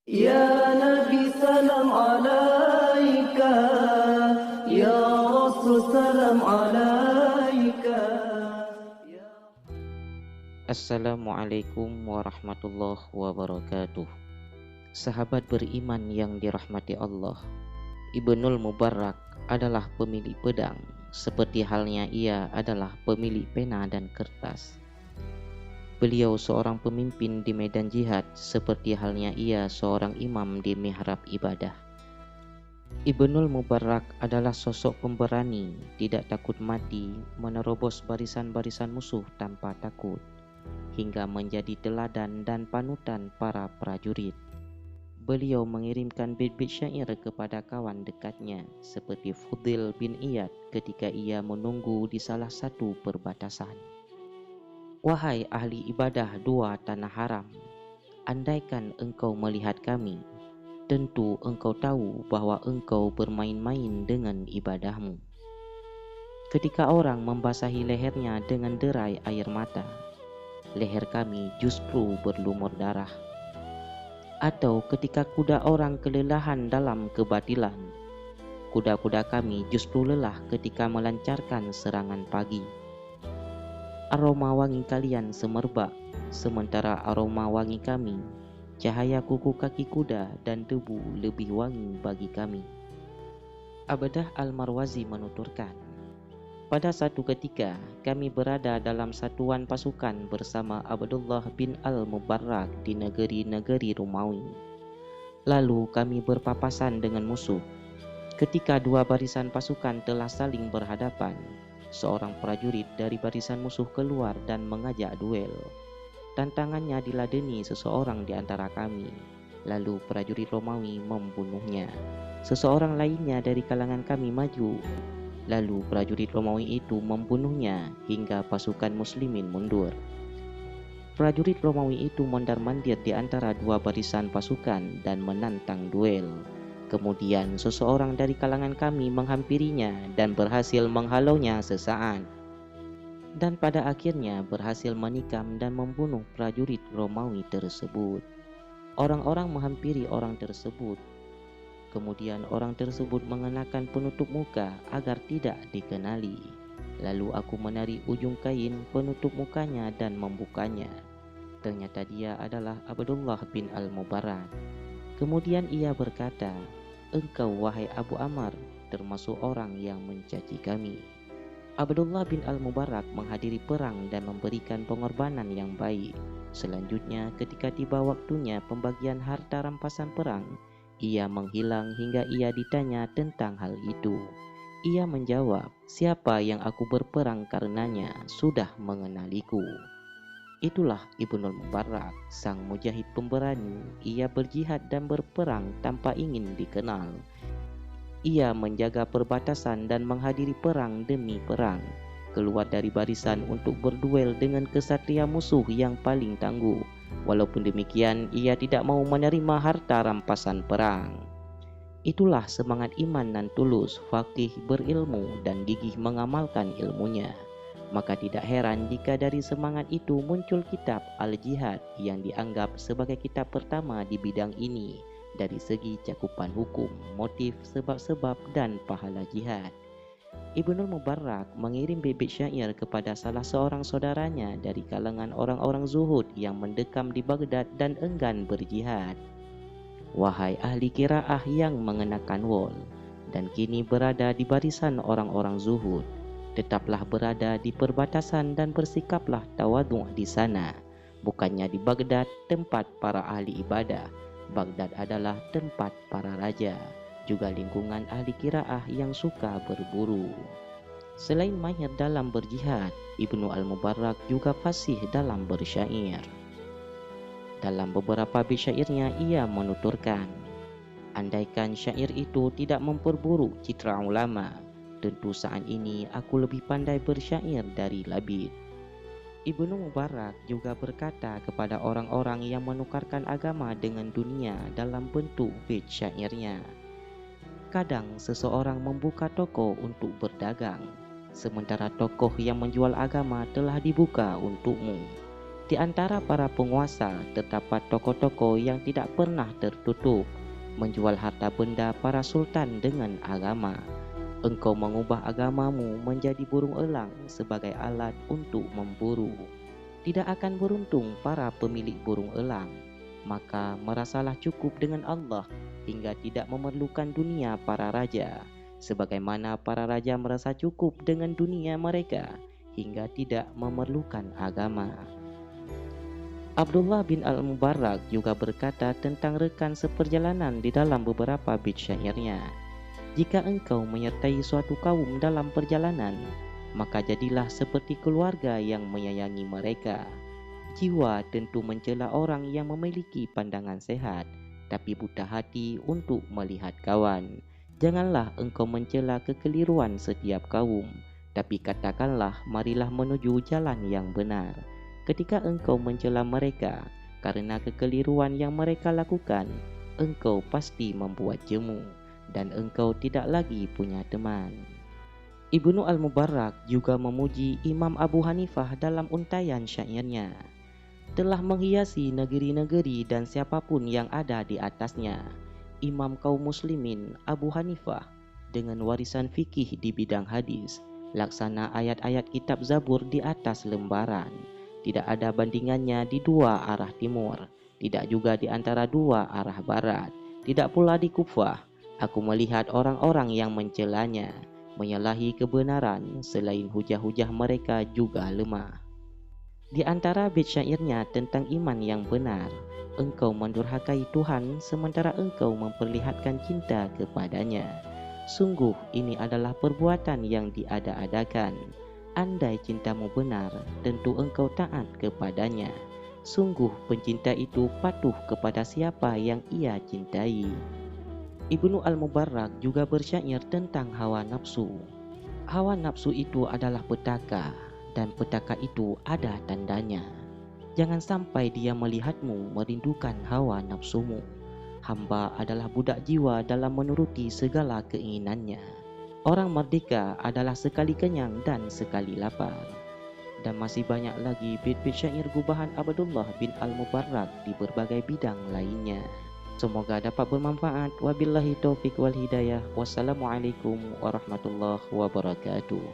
Ya Nabi salam alaika, Ya Rasul salam alaika. Assalamualaikum warahmatullahi wabarakatuh. Sahabat beriman yang dirahmati Allah, Ibnul Mubarak adalah pemilik pedang, seperti halnya ia adalah pemilik pena dan kertas. Beliau seorang pemimpin di medan jihad, seperti halnya ia seorang imam di mihrab ibadah. Ibnul Mubarak adalah sosok pemberani, tidak takut mati, menerobos barisan-barisan musuh tanpa takut, hingga menjadi teladan dan panutan para prajurit. Beliau mengirimkan bait-bait syair kepada kawan dekatnya, seperti Fudil bin Iyad ketika ia menunggu di salah satu perbatasan. Wahai ahli ibadah dua tanah haram, andaikan engkau melihat kami, tentu engkau tahu bahwa engkau bermain-main dengan ibadahmu. Ketika orang membasahi lehernya dengan derai air mata, leher kami justru berlumur darah. Atau ketika kuda orang kelelahan dalam kebatilan, kuda-kuda kami justru lelah ketika melancarkan serangan pagi. Aroma wangi kalian semerbak, sementara aroma wangi kami, cahaya kuku kaki kuda dan debu lebih wangi bagi kami. Abadah Al-Marwazi menuturkan, pada satu ketika kami berada dalam satuan pasukan bersama Abdullah bin Al-Mubarrak di negeri-negeri Romawi. Lalu kami berpapasan dengan musuh. Ketika dua barisan pasukan telah saling berhadapan, seorang prajurit dari barisan musuh keluar dan mengajak duel. Tantangannya diladeni seseorang di antara kami. Lalu prajurit Romawi membunuhnya. Seseorang lainnya dari kalangan kami maju. Lalu prajurit Romawi itu membunuhnya hingga pasukan muslimin mundur. Prajurit Romawi itu mondar-mandir di antara dua barisan pasukan dan menantang duel. Kemudian seseorang dari kalangan kami menghampirinya dan berhasil menghalaunya sesaat. Dan pada akhirnya berhasil menikam dan membunuh prajurit Romawi tersebut. Orang-orang menghampiri orang tersebut. Kemudian orang tersebut mengenakan penutup muka agar tidak dikenali. Lalu aku menarik ujung kain penutup mukanya dan membukanya. Ternyata dia adalah Abdullah bin Al-Mubarak. Kemudian ia berkata, engkau wahai Abu Amr termasuk orang yang mencaci kami. Abdullah bin Al-Mubarak menghadiri perang dan memberikan pengorbanan yang baik. Selanjutnya ketika tiba waktunya pembagian harta rampasan perang, ia menghilang hingga ia ditanya tentang hal itu. Ia menjawab, siapa yang aku berperang karenanya sudah mengenaliku. Itulah Ibnul Mubarak, sang mujahid pemberani. Ia berjihad dan berperang tanpa ingin dikenal. Ia menjaga perbatasan dan menghadiri perang demi perang, keluar dari barisan untuk berduel dengan kesatria musuh yang paling tangguh. Walaupun demikian, ia tidak mau menerima harta rampasan perang. Itulah semangat iman dan tulus, faqih berilmu dan gigih mengamalkan ilmunya. Maka tidak heran jika dari semangat itu muncul kitab Al-Jihad yang dianggap sebagai kitab pertama di bidang ini dari segi cakupan hukum, motif, sebab-sebab dan pahala jihad. Ibnul Mubarak mengirim bibit syair kepada salah seorang saudaranya dari kalangan orang-orang zuhud yang mendekam di Baghdad dan enggan berjihad. Wahai ahli qiraah yang mengenakan wol dan kini berada di barisan orang-orang zuhud, tetaplah berada di perbatasan dan bersikaplah tawadhu' di sana. Bukannya di Baghdad tempat para ahli ibadah, Baghdad adalah tempat para raja, juga lingkungan ahli qiraah yang suka berburu. Selain mahir dalam berjihad, Ibnu Al-Mubarak juga fasih dalam bersyair. Dalam beberapa bait syairnya ia menuturkan, andaikan syair itu tidak memperburuk citra ulama, tentu saat ini aku lebih pandai bersyair dari Labid. Ibnu Mubarak juga berkata kepada orang-orang yang menukarkan agama dengan dunia dalam bentuk bait syairnya, kadang seseorang membuka toko untuk berdagang, sementara tokoh yang menjual agama telah dibuka untukmu. Di antara para penguasa terdapat tokoh-tokoh yang tidak pernah tertutup menjual harta benda para sultan dengan agama. Engkau mengubah agamamu menjadi burung elang sebagai alat untuk memburu. Tidak akan beruntung para pemilik burung elang. Maka merasalah cukup dengan Allah hingga tidak memerlukan dunia para raja, sebagaimana para raja merasa cukup dengan dunia mereka hingga tidak memerlukan agama. Abdullah bin Al-Mubarak juga berkata tentang rekan seperjalanan di dalam beberapa bait syairnya. Jika engkau menyertai suatu kaum dalam perjalanan, maka jadilah seperti keluarga yang menyayangi mereka. Jiwa tentu mencela orang yang memiliki pandangan sehat, tapi buta hati untuk melihat kawan. Janganlah engkau mencela kekeliruan setiap kaum, tapi katakanlah marilah menuju jalan yang benar. Ketika engkau mencela mereka karena kekeliruan yang mereka lakukan, engkau pasti membuat jemu dan engkau tidak lagi punya teman. Ibnu Al-Mubarak juga memuji Imam Abu Hanifah dalam untayan syairnya. Telah menghiasi negeri-negeri dan siapapun yang ada di atasnya. Imam kaum muslimin Abu Hanifah dengan warisan fikih di bidang hadis, laksana ayat-ayat kitab Zabur di atas lembaran. Tidak ada bandingannya di dua arah timur, tidak juga di antara dua arah barat, tidak pula di Kufah. Aku melihat orang-orang yang mencelanya, menyalahi kebenaran, selain hujah-hujah mereka juga lemah. Di antara bait syairnya tentang iman yang benar, engkau mendurhakai Tuhan sementara engkau memperlihatkan cinta kepadanya. Sungguh ini adalah perbuatan yang diada-adakan. Andai cintamu benar, tentu engkau taat kepadanya. Sungguh pencinta itu patuh kepada siapa yang ia cintai. Ibnu Al-Mubarak juga bersyair tentang hawa nafsu. Hawa nafsu itu adalah petaka, dan petaka itu ada tandanya. Jangan sampai dia melihatmu merindukan hawa nafsumu. Hamba adalah budak jiwa dalam menuruti segala keinginannya. Orang merdeka adalah sekali kenyang dan sekali lapar. Dan masih banyak lagi bait-bait syair gubahan Abdullah bin Al-Mubarak di berbagai bidang lainnya. Semoga dapat bermanfaat. Wabillahi taufiq wal hidayah. Wassalamualaikum warahmatullahi wabarakatuh.